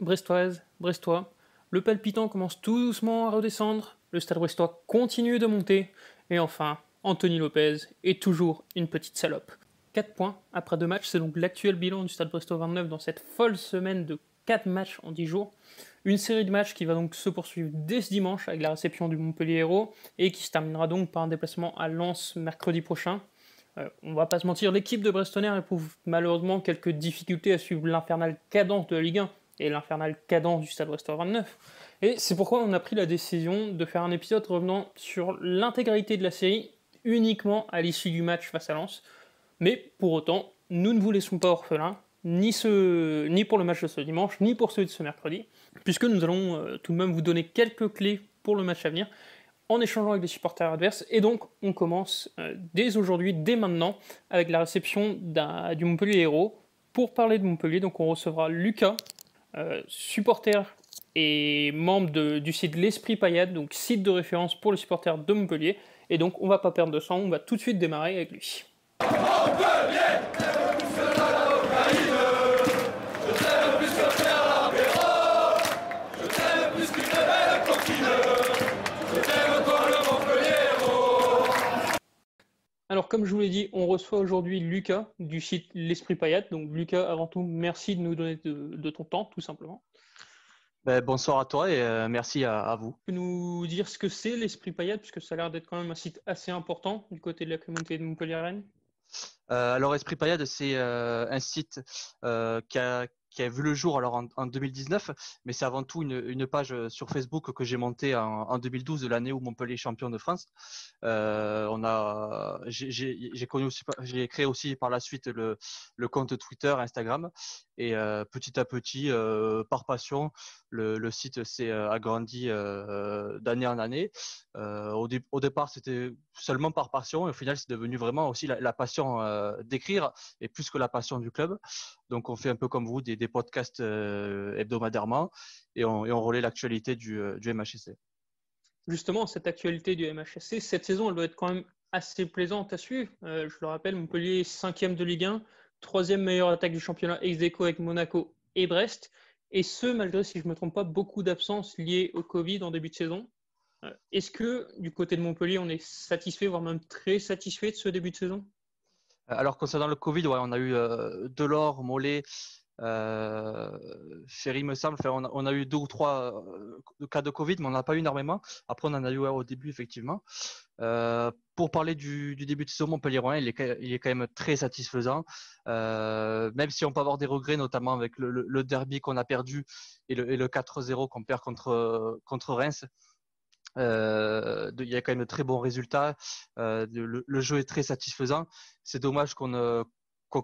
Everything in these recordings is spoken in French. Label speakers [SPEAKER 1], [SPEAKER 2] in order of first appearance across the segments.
[SPEAKER 1] Brestoise, Brestois, le palpitant commence tout doucement à redescendre, le Stade Brestois continue de monter, et enfin, Anthony Lopez est toujours une petite salope. 4 points après 2 matchs, c'est donc l'actuel bilan du Stade Brestois 29 dans cette folle semaine de 4 matchs en 10 jours. Une série de matchs qui va donc se poursuivre dès ce dimanche avec la réception du Montpellier Hérault et qui se terminera donc par un déplacement à Lens mercredi prochain. On va pas se mentir, l'équipe de Brestonnaire éprouve malheureusement quelques difficultés à suivre l'infernale cadence de la Ligue 1 et l'infernale cadence du Stade Brestois 29. Et c'est pourquoi on a pris la décision de faire un épisode revenant sur l'intégralité de la série uniquement à l'issue du match face à Lens. Mais pour autant, nous ne vous laissons pas orphelins, ni pour le match de ce dimanche, ni pour celui de ce mercredi, puisque nous allons tout de même vous donner quelques clés pour le match à venir, en échangeant avec les supporters adverses. Et donc, on commence dès aujourd'hui, dès maintenant, avec la réception du Montpellier Hérault. Pour parler de Montpellier, donc on recevra Lucas, supporter et membre du site L'Esprit Paillade, donc site de référence pour les supporters de Montpellier. Et donc, on va pas perdre de temps, on va tout de suite démarrer avec lui. Montpellier, Alors, comme je vous l'ai dit, on reçoit aujourd'hui Lucas du site L'Esprit Paillade. Donc, Lucas, avant tout, merci de nous donner de ton temps, tout simplement.
[SPEAKER 2] Bonsoir à toi et merci à vous.
[SPEAKER 1] Tu peux nous dire ce que c'est L'Esprit Paillade, puisque ça a l'air d'être quand même un site assez important du côté de la communauté de Montpellier-Rennes.
[SPEAKER 2] Alors, Esprit Paillade, c'est un site qui a vu le jour alors en 2019, mais c'est avant tout une page sur Facebook que j'ai montée en 2012, l'année où Montpellier est champion de France. J'ai créé aussi par la suite le compte Twitter, Instagram, et petit à petit, par passion, le site s'est agrandi d'année en année. Au départ, c'était seulement par passion, et au final, c'est devenu vraiment aussi la passion d'écrire, et plus que la passion du club. Donc, on fait un peu comme vous des podcasts hebdomadairement, et on relaie l'actualité du MHSC.
[SPEAKER 1] Justement, cette actualité du MHSC, cette saison, elle doit être quand même assez plaisante à suivre. Je le rappelle, Montpellier est 5e de Ligue 1, 3e meilleure attaque du championnat ex-aequo avec Monaco et Brest. Et ce, malgré, si je ne me trompe pas, beaucoup d'absences liées au Covid en début de saison. Est-ce que, du côté de Montpellier, on est satisfait, voire même très satisfait de ce début de saison ?
[SPEAKER 2] Alors, concernant le Covid, ouais, on a eu Delors, Mollet, Ferry, me semble. Enfin, on a eu 2 ou 3 cas de Covid, mais on n'en a pas eu énormément. Après, on en a eu au début, effectivement. Pour parler du début de saison, Montpellier-Rouen, il est quand même très satisfaisant. Même si on peut avoir des regrets, notamment avec le derby qu'on a perdu et le 4-0 qu'on perd contre Reims. Il y a quand même de très bons résultats. Le jeu est très satisfaisant. C'est dommage qu'on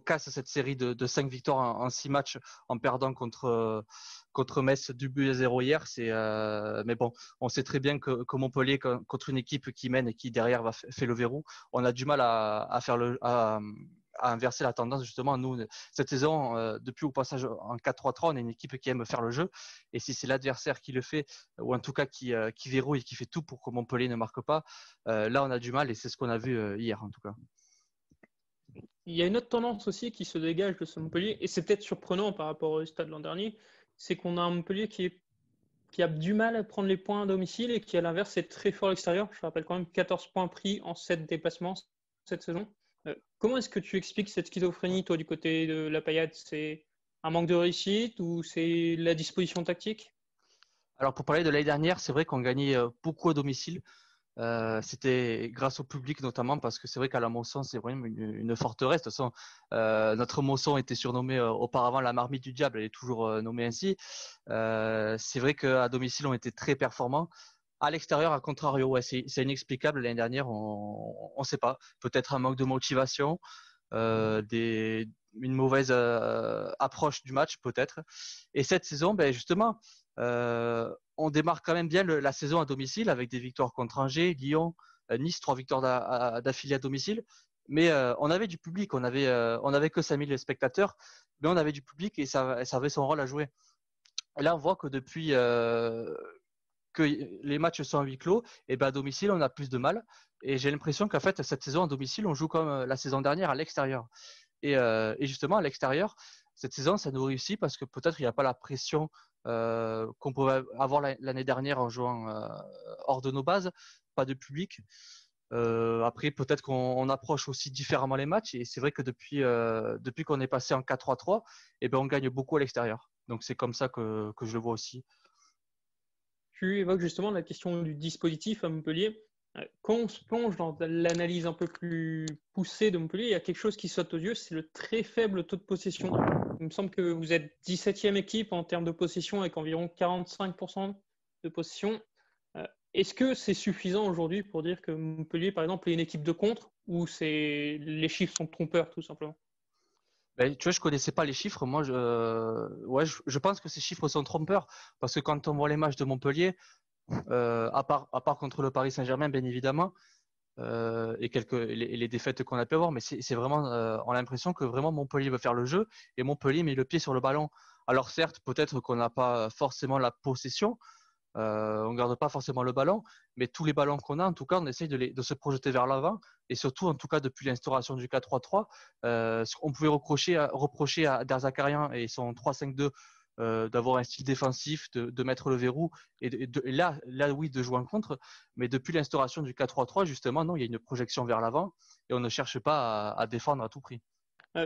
[SPEAKER 2] casse cette série de 5 victoires en 6 matchs en perdant contre Metz du but à 0 hier. Mais bon, on sait très bien que Montpellier, contre une équipe qui mène et qui derrière fait le verrou, on a du mal à inverser la tendance. Justement, nous, cette saison, depuis au passage en 4-3-3, on est une équipe qui aime faire le jeu. Et si c'est l'adversaire qui le fait, ou en tout cas qui verrouille et qui fait tout pour que Montpellier ne marque pas, là, on a du mal. Et c'est ce qu'on a vu hier, en tout cas.
[SPEAKER 1] Il y a une autre tendance aussi qui se dégage de ce Montpellier, et c'est peut-être surprenant par rapport au stade de l'an dernier, c'est qu'on a un Montpellier qui a du mal à prendre les points à domicile et qui, à l'inverse, est très fort à l'extérieur. Je rappelle quand même 14 points pris en 7 déplacements cette saison. Comment est-ce que tu expliques cette schizophrénie, toi, du côté de la Paillade ? C'est un manque de réussite ou c'est la disposition tactique ?
[SPEAKER 2] Alors, pour parler de l'année dernière, c'est vrai qu'on gagnait beaucoup à domicile. C'était grâce au public notamment, parce que c'est vrai qu'à la Mosson, c'est vraiment une forteresse. De toute façon, notre Mosson était surnommée auparavant la marmite du diable, elle est toujours nommée ainsi. C'est vrai qu'à domicile, on était très performants. À l'extérieur, à contrario, ouais, c'est inexplicable. L'année dernière, on ne sait pas. Peut-être un manque de motivation, une mauvaise approche du match, peut-être. Et cette saison, ben justement, on démarre quand même bien la saison à domicile avec des victoires contre Angers, Lyon, Nice, 3 victoires d'affilée à domicile. Mais on avait du public, on avait que 5000 spectateurs, mais on avait du public et ça avait son rôle à jouer. Et là, on voit que depuis que les matchs sont à huis clos, et ben à domicile, on a plus de mal. Et j'ai l'impression qu'en fait, cette saison à domicile, on joue comme la saison dernière à l'extérieur. Et justement, à l'extérieur, cette saison, ça nous réussit parce que peut-être il n'y a pas la pression qu'on pouvait avoir l'année dernière en jouant hors de nos bases, pas de public. Après, peut-être qu'on approche aussi différemment les matchs. Et c'est vrai que depuis qu'on est passé en 4-3-3, eh ben, on gagne beaucoup à l'extérieur. Donc c'est comme ça que je le vois aussi.
[SPEAKER 1] Tu évoques justement la question du dispositif à Montpellier. Quand on se plonge dans l'analyse un peu plus poussée de Montpellier, il y a quelque chose qui saute aux yeux, c'est le très faible taux de possession. Il me semble que vous êtes 17e équipe en termes de possession avec environ 45% de possession. Est-ce que c'est suffisant aujourd'hui pour dire que Montpellier, par exemple, est une équipe de contre ou les chiffres sont trompeurs tout simplement?
[SPEAKER 2] Ben, tu vois, je connaissais pas les chiffres. Moi, je pense que ces chiffres sont trompeurs parce que quand on voit les matchs de Montpellier, à part contre le Paris Saint-Germain, bien évidemment, et les défaites qu'on a pu avoir, mais c'est vraiment, on a l'impression que vraiment Montpellier veut faire le jeu et Montpellier met le pied sur le ballon. Alors certes, peut-être qu'on n'a pas forcément la possession, on garde pas forcément le ballon, mais tous les ballons qu'on a, en tout cas, on essaye de se projeter vers l'avant. Et surtout, en tout cas, depuis l'instauration du 4-3-3, on pouvait reprocher à Derzakarian et son 3-5-2 d'avoir un style défensif, de mettre le verrou et là, oui, de jouer en contre. Mais depuis l'instauration du 4-3-3, justement, non, il y a une projection vers l'avant et on ne cherche pas à défendre à tout prix.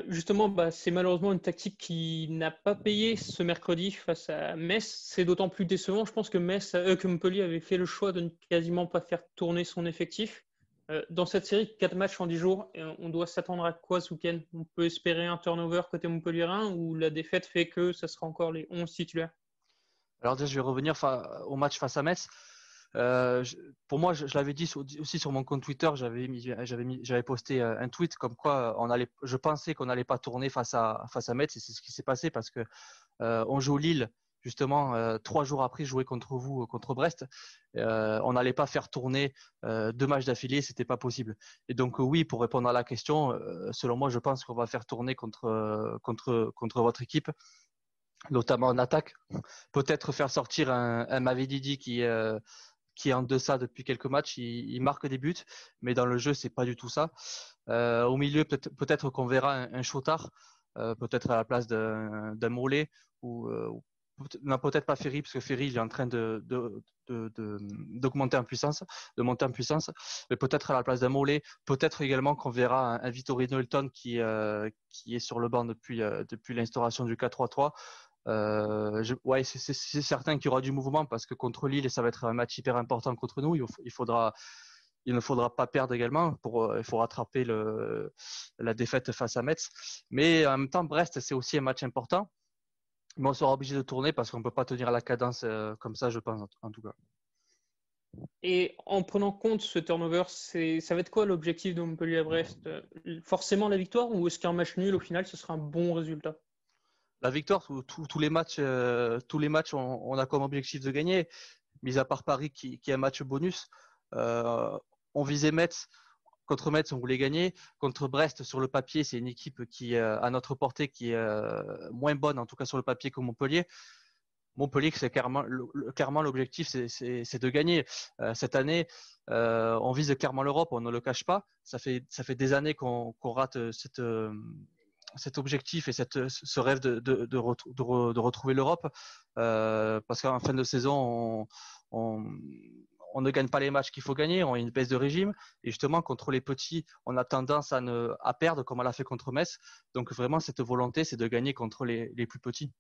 [SPEAKER 1] Justement, c'est malheureusement une tactique qui n'a pas payé ce mercredi face à Metz. C'est d'autant plus décevant. Je pense que Montpellier avait fait le choix de ne quasiment pas faire tourner son effectif. Dans cette série, 4 matchs en 10 jours, on doit s'attendre à quoi ce week-end? On peut espérer un turnover côté montpelliérain ou la défaite fait que ça sera encore les 11 titulaires?
[SPEAKER 2] Alors déjà, je vais revenir au match face à Metz. Euh, je- pour moi, je l'avais dit aussi sur mon compte Twitter, j'avais posté un tweet comme quoi je pensais qu'on n'allait pas tourner face à Metz et c'est ce qui s'est passé parce que on joue Lille justement 3 jours après jouer contre vous contre Brest. On n'allait pas faire tourner 2 matchs d'affilée, c'était pas possible. Et donc oui, pour répondre à la question, selon moi, je pense qu'on va faire tourner contre votre équipe, notamment en attaque. Peut-être faire sortir un Mavididi qui est en deçà depuis quelques matchs. Il marque des buts, mais dans le jeu, c'est pas du tout ça. Au milieu, peut-être qu'on verra un Chotard, peut-être à la place d'un Mollet ou non, peut-être pas Ferry, parce que Ferry il est en train d'augmenter en puissance, de monter en puissance, mais peut-être à la place d'un Mollet, peut-être également qu'on verra un Vittorino Hilton qui est sur le banc depuis l'instauration du 4-3-3. Ouais, c'est certain qu'il y aura du mouvement parce que contre Lille, ça va être un match hyper important contre nous. Il ne faudra pas perdre également il faut rattraper la défaite face à Metz. Mais en même temps, Brest, c'est aussi un match important. Mais on sera obligé de tourner parce qu'on ne peut pas tenir la cadence comme ça, je pense, en tout cas.
[SPEAKER 1] Et en prenant compte ce turnover, ça va être quoi l'objectif de Montpellier à Brest? Forcément la victoire ou est-ce qu'un match nul, au final, ce sera un bon résultat?
[SPEAKER 2] La victoire, tous les matchs, on a comme objectif de gagner, mis à part Paris qui est un match bonus. On visait Metz. Contre Metz, on voulait gagner. Contre Brest, sur le papier, c'est une équipe qui est à notre portée, qui est moins bonne, en tout cas sur le papier, que Montpellier. Montpellier, c'est clairement l'objectif, c'est de gagner. Cette année, on vise clairement l'Europe, on ne le cache pas. Ça fait des années qu'on rate cet objectif et ce rêve de retrouver l'Europe. Parce qu'en fin de saison, on ne gagne pas les matchs qu'il faut gagner, on a une baisse de régime. Et justement, contre les petits, on a tendance à perdre comme on l'a fait contre Metz. Donc vraiment, cette volonté, c'est de gagner contre les plus petits.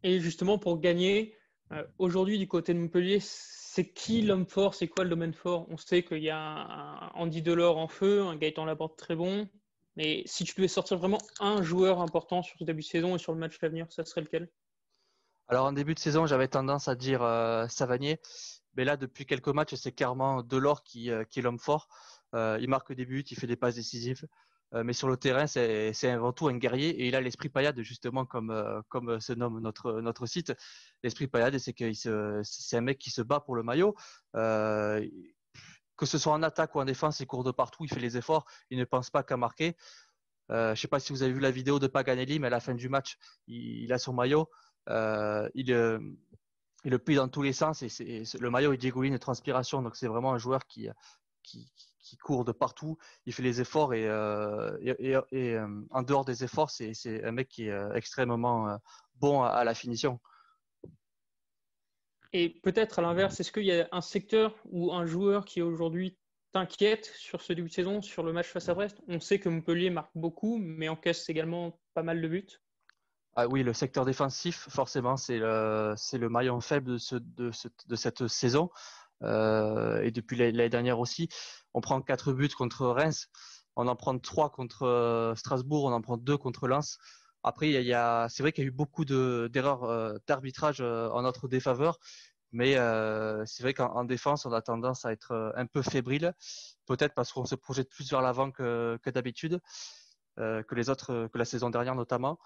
[SPEAKER 1] Et justement, pour gagner, aujourd'hui, du côté de Montpellier, c'est qui l'homme fort? C'est quoi le domaine fort? On sait qu'il y a un Andy Delors en feu, un Gaëtan Laborde très bon. Mais si tu devais sortir vraiment un joueur important sur ce début de saison et sur le match à venir, ça serait lequel?
[SPEAKER 2] Alors en début de saison, j'avais tendance à dire Savanier, mais là depuis quelques matchs, c'est clairement Delors qui est l'homme fort. Il marque des buts, il fait des passes décisives, mais sur le terrain, c'est avant tout un guerrier et il a l'esprit paillade justement comme se nomme notre site. L'esprit paillade, c'est un mec qui se bat pour le maillot. Euh, que ce soit en attaque ou en défense, il court de partout, il fait les efforts, il ne pense pas qu'à marquer. Je ne sais pas si vous avez vu la vidéo de Paganelli, mais à la fin du match, il a son maillot. Il le plie dans tous les sens et le maillot il dégouline de transpiration. Donc c'est vraiment un joueur qui court de partout, il fait les efforts et en dehors des efforts, c'est un mec qui est extrêmement bon à la finition.
[SPEAKER 1] Et peut-être à l'inverse, est-ce qu'il y a un secteur ou un joueur qui aujourd'hui t'inquiète sur ce début de saison, sur le match face à Brest? On sait que Montpellier marque beaucoup, mais encaisse également pas mal de buts.
[SPEAKER 2] Ah oui, le secteur défensif, forcément, c'est le maillon faible de cette saison. Et depuis l'année dernière aussi, on prend 4 buts contre Reims, on en prend 3 contre Strasbourg, on en prend 2 contre Lens. Après, c'est vrai qu'il y a eu beaucoup d'erreurs d'arbitrage en notre défaveur, mais c'est vrai qu'en défense, on a tendance à être un peu fébrile, peut-être parce qu'on se projette plus vers l'avant que d'habitude, que la saison dernière notamment.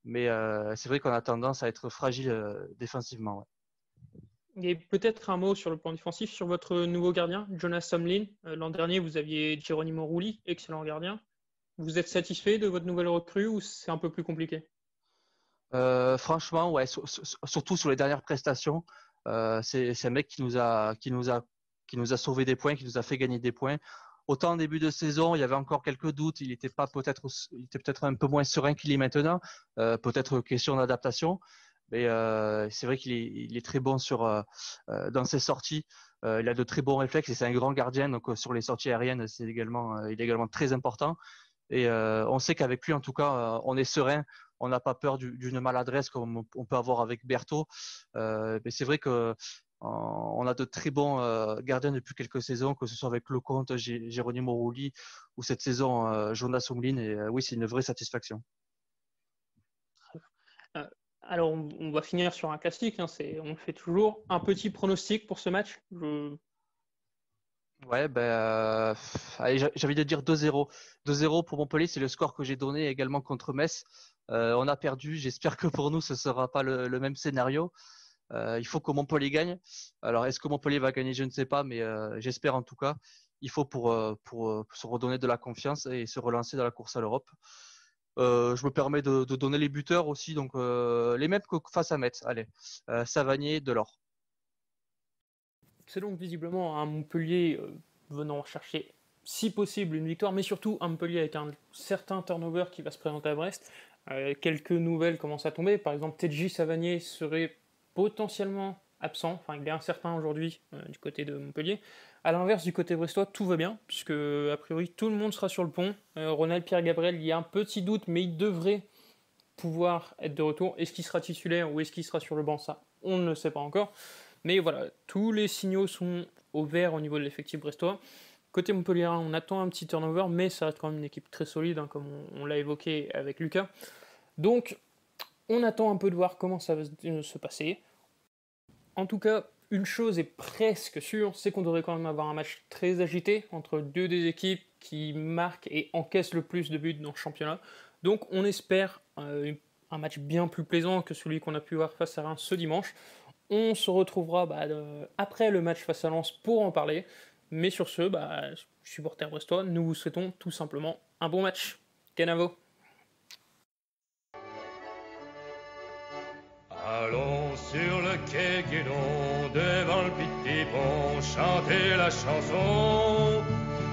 [SPEAKER 2] Mais c'est vrai qu'on a tendance à être fragile défensivement. Ouais.
[SPEAKER 1] Et peut-être un mot sur le plan défensif, sur votre nouveau gardien, Jonas Somlin. L'an dernier, vous aviez Geronimo Rulli, excellent gardien. Vous êtes satisfait de votre nouvelle recrue ou c'est un peu plus compliqué?
[SPEAKER 2] Franchement, ouais, surtout sur les dernières prestations, c'est un mec qui nous a sauvé des points, qui nous a fait gagner des points. Autant en début de saison, il y avait encore quelques doutes, il était peut-être un peu moins serein qu'il est maintenant, peut-être question d'adaptation. Mais c'est vrai qu'il est très bon dans ses sorties. Il a de très bons réflexes et c'est un grand gardien. Donc sur les sorties aériennes, il est également très important. Et on sait qu'avec lui, en tout cas, on est serein. On n'a pas peur d'une maladresse comme on peut avoir avec Berthaud. Mais c'est vrai que on a de très bons gardiens depuis quelques saisons, que ce soit avec Lecomte, Geronimo Rulli ou cette saison Jonas Somlin. Et oui, c'est une vraie satisfaction.
[SPEAKER 1] Alors, on va finir sur un classique, hein, on le fait toujours. Un petit pronostic pour ce match.
[SPEAKER 2] Ouais, allez, j'ai envie de dire 2-0. 2-0 pour Montpellier, c'est le score que j'ai donné également contre Metz. On a perdu, j'espère que pour nous, ce ne sera pas le même scénario. Il faut que Montpellier gagne. Alors, est-ce que Montpellier va gagner? Je ne sais pas, mais j'espère en tout cas. Il faut pour se redonner de la confiance et se relancer dans la course à l'Europe. Je me permets de donner les buteurs aussi, donc les mêmes que face à Metz. Allez, Savanier, Delors.
[SPEAKER 1] C'est donc visiblement un Montpellier venant chercher, si possible, une victoire, mais surtout un Montpellier avec un certain turnover qui va se présenter à Brest. Quelques nouvelles commencent à tomber. Par exemple, Tedji Savanier serait potentiellement absent. Enfin, il est incertain aujourd'hui du côté de Montpellier. À l'inverse, du côté brestois, tout va bien, puisque a priori tout le monde sera sur le pont. Ronald Pierre-Gabriel, il y a un petit doute, mais il devrait pouvoir être de retour. Est-ce qu'il sera titulaire ou est-ce qu'il sera sur le banc? Ça, on ne le sait pas encore. Mais voilà, tous les signaux sont au vert au niveau de l'effectif brestois. Côté Montpellier, on attend un petit turnover, mais ça reste quand même une équipe très solide, hein, comme on l'a évoqué avec Lucas. Donc, on attend un peu de voir comment ça va se passer. En tout cas, une chose est presque sûre, c'est qu'on devrait quand même avoir un match très agité entre deux des équipes qui marquent et encaissent le plus de buts dans le championnat. Donc, on espère un match bien plus plaisant que celui qu'on a pu voir face à Reims ce dimanche. On se retrouvera après le match face à Lens pour en parler. Mais sur ce, supporters brestois, nous vous souhaitons tout simplement un bon match. Canavo.
[SPEAKER 3] Allons sur le quai Guénon, devant le petit pont, chanter la chanson.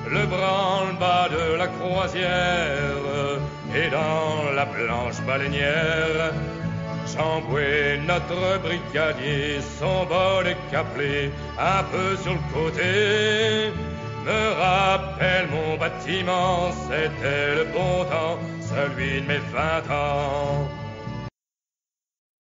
[SPEAKER 3] Le branle-bas de la croisière et dans la planche baleinière. Jean-Boué, notre brigadier, son bol est caplé un peu sur le côté. Me rappelle mon bâtiment, c'était le bon temps, celui de mes 20 ans.